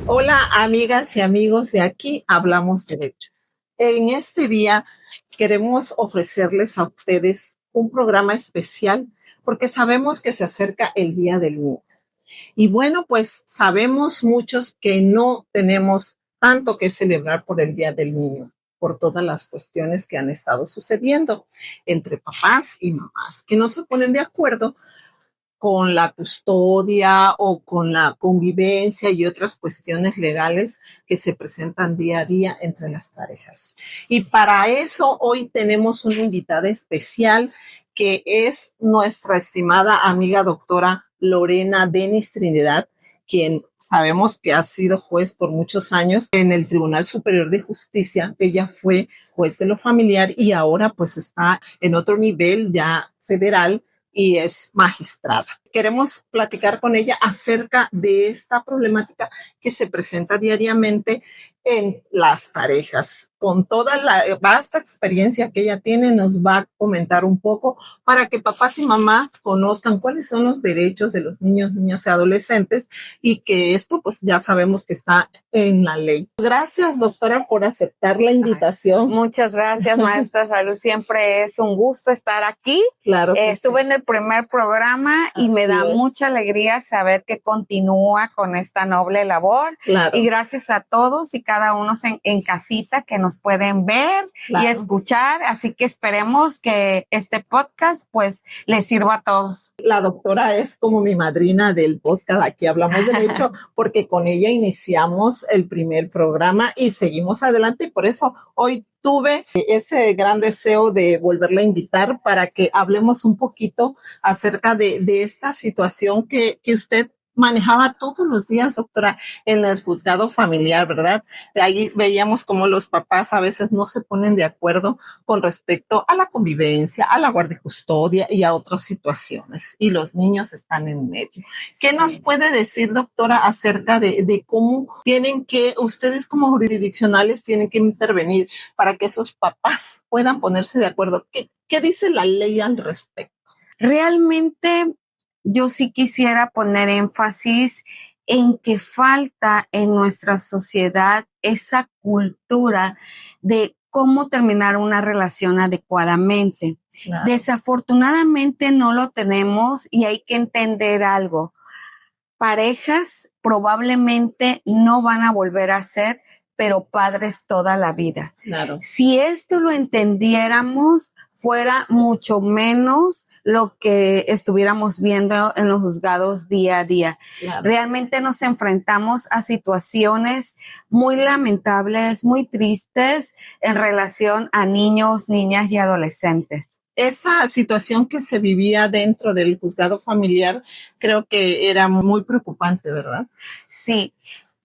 Hola, amigas y amigos de Aquí Hablamos Derecho. En este día queremos ofrecerles a ustedes un programa especial porque sabemos que se acerca el Día del Niño. Y bueno, pues sabemos muchos que no tenemos tanto que celebrar por el Día del Niño, por todas las cuestiones que han estado sucediendo entre papás y mamás, que no se ponen de acuerdo con la custodia o con la convivencia y otras cuestiones legales que se presentan día a día entre las parejas. Y para eso hoy tenemos una invitada especial que es nuestra estimada amiga doctora Lorena Denis Trinidad, quien sabemos que ha sido juez por muchos años en el Tribunal Superior de Justicia. Ella fue juez de lo familiar y ahora pues está en otro nivel ya federal y es magistrada. Queremos platicar con ella acerca de esta problemática que se presenta diariamente en las parejas. Con toda la vasta experiencia que ella tiene, nos va a comentar un poco para que papás y mamás conozcan cuáles son los derechos de los niños, niñas y adolescentes y que esto pues ya sabemos que está en la ley. Gracias, doctora, por aceptar la invitación. Muchas gracias, maestra Salud. Siempre es un gusto estar aquí. Claro que estuve sí. en el primer programa y me da mucha alegría saber que continúa con esta noble labor. Claro. Y gracias a todos y cada uno en casita que nos pueden ver y escuchar. Así que esperemos que este podcast pues les sirva a todos. La doctora es como mi madrina del podcast Aquí Hablamos Derecho, porque con ella iniciamos el primer programa y seguimos adelante, y por eso hoy tuve ese gran deseo de volverla a invitar para que hablemos un poquito acerca de esta situación que usted manejaba todos los días, doctora, en el juzgado familiar, ¿verdad? De ahí veíamos cómo los papás a veces no se ponen de acuerdo con respecto a la convivencia, a la guardia y custodia y a otras situaciones, y los niños están en medio. ¿Qué nos puede decir, doctora, acerca de cómo tienen que, ustedes como jurisdiccionales tienen que intervenir para que esos papás puedan ponerse de acuerdo? ¿Qué dice la ley al respecto? Realmente yo sí quisiera poner énfasis en que falta en nuestra sociedad esa cultura de cómo terminar una relación adecuadamente. Claro. Desafortunadamente no lo tenemos y hay que entender algo. Parejas probablemente no van a volver a ser, pero padres toda la vida. Claro. Si esto lo entendiéramos, fuera mucho menos lo que estuviéramos viendo en los juzgados día a día. Claro. Realmente nos enfrentamos a situaciones muy lamentables, muy tristes en relación a niños, niñas y adolescentes. Esa situación que se vivía dentro del juzgado familiar creo que era muy preocupante, ¿verdad? Sí.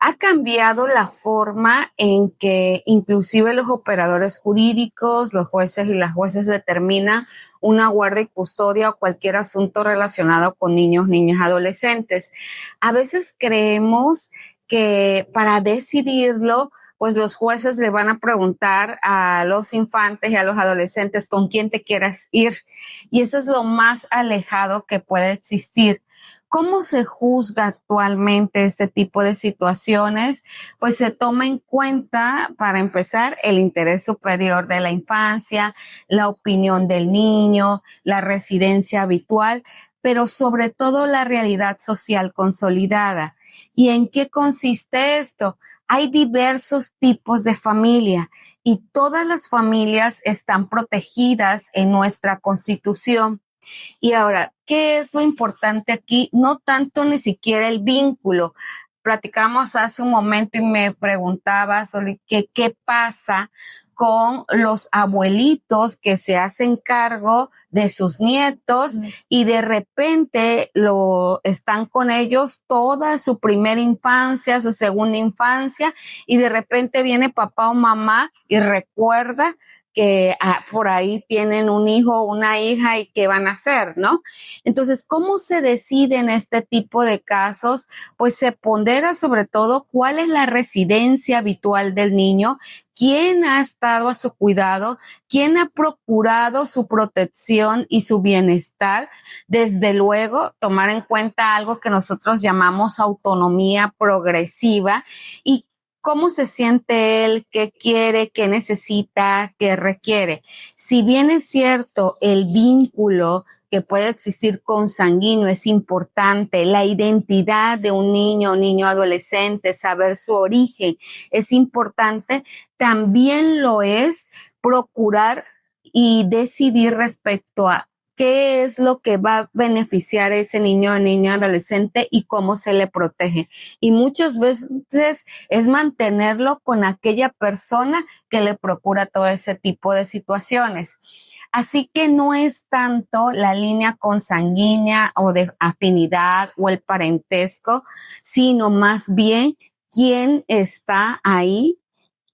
Ha cambiado la forma en que inclusive los operadores jurídicos, los jueces y las jueces determinan una guardia y custodia o cualquier asunto relacionado con niños, niñas, adolescentes. A veces creemos que para decidirlo, pues los jueces le van a preguntar a los infantes y a los adolescentes con quién te quieras ir. Y eso es lo más alejado que puede existir. ¿Cómo se juzga actualmente este tipo de situaciones? Pues se toma en cuenta, para empezar, el interés superior de la infancia, la opinión del niño, la residencia habitual, pero sobre todo la realidad social consolidada. ¿Y en qué consiste esto? Hay diversos tipos de familia y todas las familias están protegidas en nuestra Constitución. Y ahora, ¿qué es lo importante aquí? No tanto ni siquiera el vínculo. Platicamos hace un momento y me preguntabas, Oli, ¿qué pasa con los abuelitos que se hacen cargo de sus nietos y de repente están con ellos toda su primera infancia, su segunda infancia, y de repente viene papá o mamá y recuerda que por ahí tienen un hijo o una hija y qué van a hacer, ¿no? Entonces, ¿cómo se decide en este tipo de casos? Pues se pondera sobre todo cuál es la residencia habitual del niño, quién ha estado a su cuidado, quién ha procurado su protección y su bienestar. Desde luego, tomar en cuenta algo que nosotros llamamos autonomía progresiva y cómo se siente él, qué quiere, qué necesita, qué requiere. Si bien es cierto, el vínculo que puede existir consanguíneo es importante, la identidad de un niño adolescente, saber su origen es importante, también lo es procurar y decidir respecto a qué es lo que va a beneficiar a ese niño o niña adolescente y cómo se le protege. Y muchas veces es mantenerlo con aquella persona que le procura todo ese tipo de situaciones. Así que no es tanto la línea consanguínea o de afinidad o el parentesco, sino más bien quién está ahí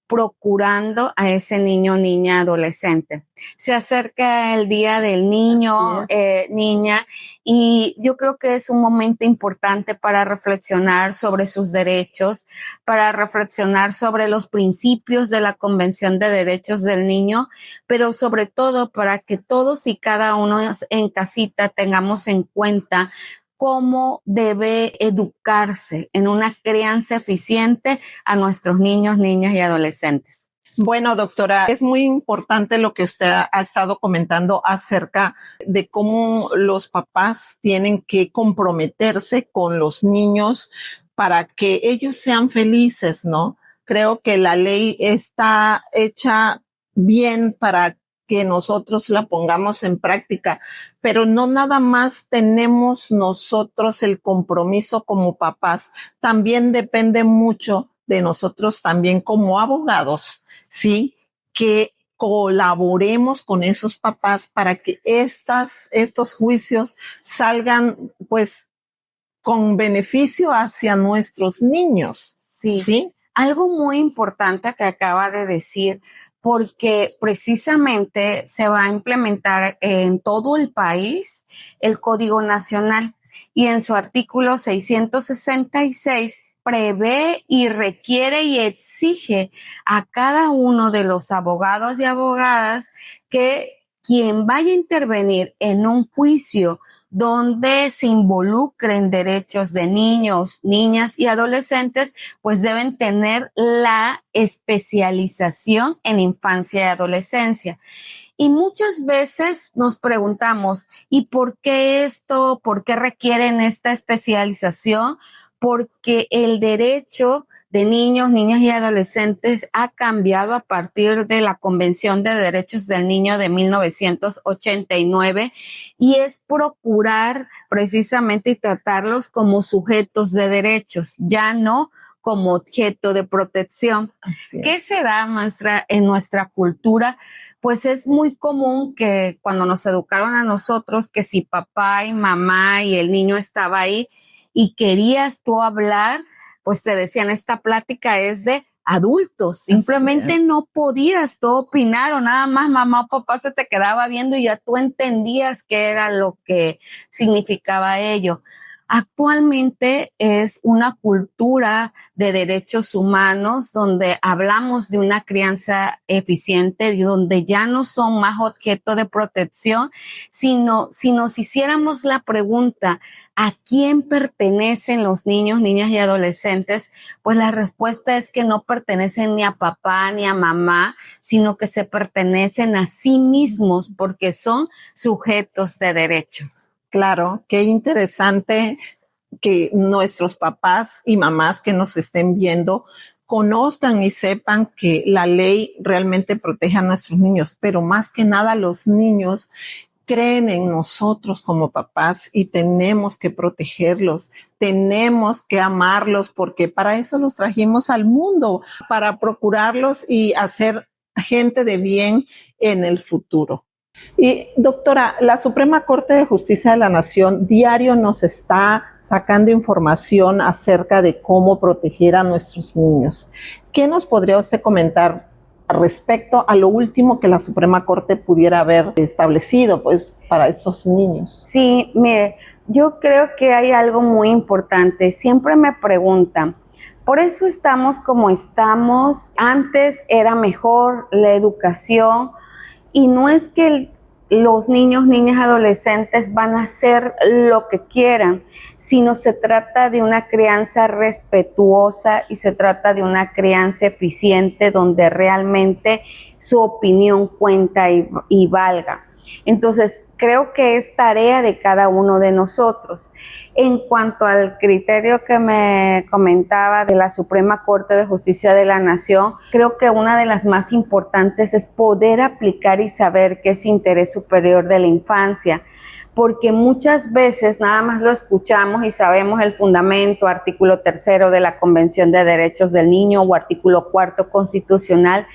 procurando a ese niño o niña adolescente. Se acerca el día del niño, niña, y yo creo que es un momento importante para reflexionar sobre sus derechos, para reflexionar sobre los principios de la Convención de Derechos del Niño, pero sobre todo para que todos y cada uno en casita tengamos en cuenta cómo debe educarse en una crianza eficiente a nuestros niños, niñas y adolescentes. Bueno, doctora, es muy importante lo que usted ha estado comentando acerca de cómo los papás tienen que comprometerse con los niños para que ellos sean felices, ¿no? Creo que la ley está hecha bien para que nosotros la pongamos en práctica, pero no nada más tenemos nosotros el compromiso como papás, también depende mucho de nosotros también como abogados, ¿sí? Que colaboremos con esos papás para que estos juicios salgan pues con beneficio hacia nuestros niños, ¿sí? Algo muy importante que acaba de decir, porque precisamente se va a implementar en todo el país el Código Nacional y en su artículo 666 prevé y requiere y exige a cada uno de los abogados y abogadas que quien vaya a intervenir en un juicio donde se involucren derechos de niños, niñas y adolescentes, pues deben tener la especialización en infancia y adolescencia. Y muchas veces nos preguntamos, ¿y por qué esto? ¿Por qué requieren esta especialización? Porque el derecho de niños, niñas y adolescentes ha cambiado a partir de la Convención de Derechos del Niño de 1989 y es procurar precisamente y tratarlos como sujetos de derechos, ya no como objeto de protección. ¿Qué se da en nuestra cultura? Pues es muy común que cuando nos educaron a nosotros, que si papá y mamá y el niño estaba ahí y querías tú hablar, pues te decían, esta plática es de adultos, simplemente no podías tú opinar o nada más mamá o papá se te quedaba viendo y ya tú entendías qué era lo que significaba ello. Actualmente es una cultura de derechos humanos donde hablamos de una crianza eficiente, donde ya no son más objeto de protección, sino si nos hiciéramos la pregunta, ¿a quién pertenecen los niños, niñas y adolescentes? Pues la respuesta es que no pertenecen ni a papá ni a mamá, sino que se pertenecen a sí mismos porque son sujetos de derecho. Claro, qué interesante que nuestros papás y mamás que nos estén viendo conozcan y sepan que la ley realmente protege a nuestros niños, pero más que nada los niños creen en nosotros como papás y tenemos que protegerlos, tenemos que amarlos porque para eso los trajimos al mundo, para procurarlos y hacer gente de bien en el futuro. Y doctora, la Suprema Corte de Justicia de la Nación diario nos está sacando información acerca de cómo proteger a nuestros niños. ¿Qué nos podría usted comentar respecto a lo último que la Suprema Corte pudiera haber establecido pues para estos niños? Sí, mire, yo creo que hay algo muy importante. Siempre me preguntan, Por eso estamos como estamos. Antes era mejor la educación y no es que los niños, niñas, adolescentes van a hacer lo que quieran, sino se trata de una crianza respetuosa y se trata de una crianza eficiente donde realmente su opinión cuenta y valga. Entonces, creo que es tarea de cada uno de nosotros. En cuanto al criterio que me comentaba de la Suprema Corte de Justicia de la Nación, creo que una de las más importantes es poder aplicar y saber qué es interés superior de la infancia, porque muchas veces nada más lo escuchamos y sabemos el fundamento, artículo 3 de la Convención de Derechos del Niño o artículo 4 constitucional,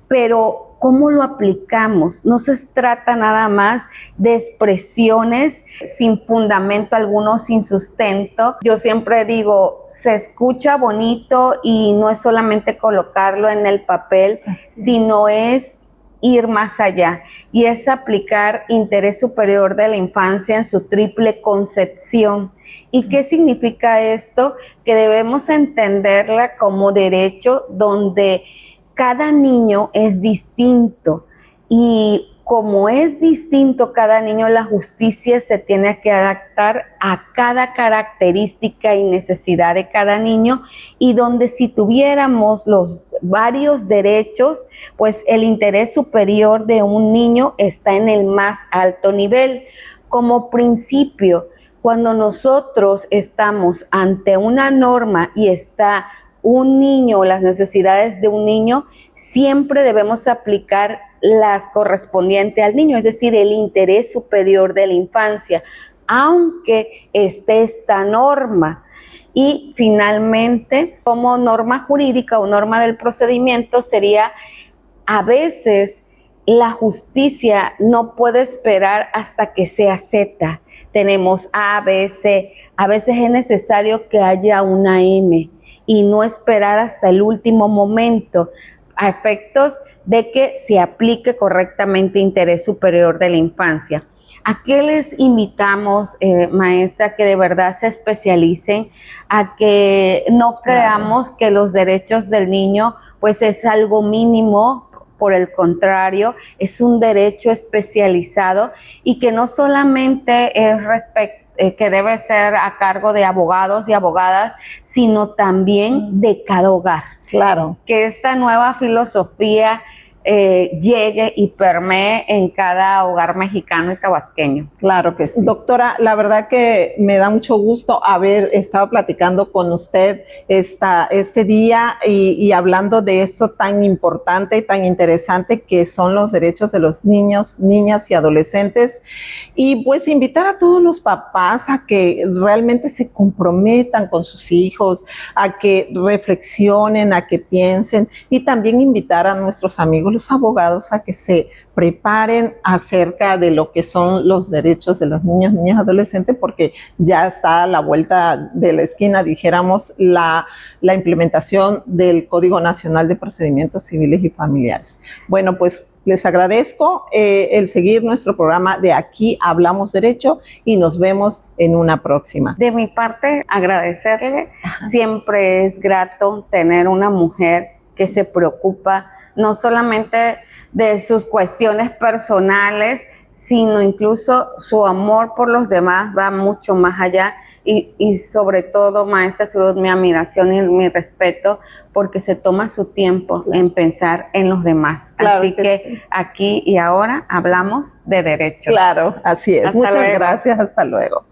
pero ¿cómo lo aplicamos? No se trata nada más de expresiones sin fundamento alguno, sin sustento. Yo siempre digo, se escucha bonito y no es solamente colocarlo en el papel, sino es ir más allá y es aplicar interés superior de la infancia en su triple concepción. ¿Y qué significa esto? Que debemos entenderla como derecho donde cada niño es distinto y como es distinto cada niño, la justicia se tiene que adaptar a cada característica y necesidad de cada niño y donde si tuviéramos los varios derechos, pues el interés superior de un niño está en el más alto nivel. Como principio, cuando nosotros estamos ante una norma y está un niño, las necesidades de un niño, siempre debemos aplicar las correspondientes al niño, es decir, el interés superior de la infancia, aunque esté esta norma. Y finalmente, como norma jurídica o norma del procedimiento, sería a veces la justicia no puede esperar hasta que sea Z. Tenemos A, B, C. A veces es necesario que haya una M y no esperar hasta el último momento a efectos de que se aplique correctamente interés superior de la infancia. ¿A qué les invitamos, maestra, que de verdad se especialicen, a que no creamos que los derechos del niño pues es algo mínimo? Por el contrario, es un derecho especializado y que no solamente es que debe ser a cargo de abogados y abogadas, sino también de cada hogar. Claro. Que esta nueva filosofía llegue y permee en cada hogar mexicano y tabasqueño. Claro que sí. Doctora, la verdad que me da mucho gusto haber estado platicando con usted este día y hablando de esto tan importante y tan interesante que son los derechos de los niños, niñas y adolescentes. Y pues invitar a todos los papás a que realmente se comprometan con sus hijos, a que reflexionen, a que piensen y también invitar a nuestros amigos los abogados a que se preparen acerca de lo que son los derechos de los niños, niñas, adolescentes, porque ya está a la vuelta de la esquina, dijéramos, la implementación del Código Nacional de Procedimientos Civiles y Familiares. Bueno, pues les agradezco el seguir nuestro programa de Aquí Hablamos Derecho y nos vemos en una próxima. De mi parte, agradecerle. Siempre es grato tener una mujer que se preocupa no solamente de sus cuestiones personales, sino incluso su amor por los demás va mucho más allá y sobre todo, maestra Zurut, mi admiración y mi respeto porque se toma su tiempo en pensar en los demás. Claro, así que sí. Aquí y ahora hablamos de derecho. Claro, así es. Muchas gracias, hasta luego.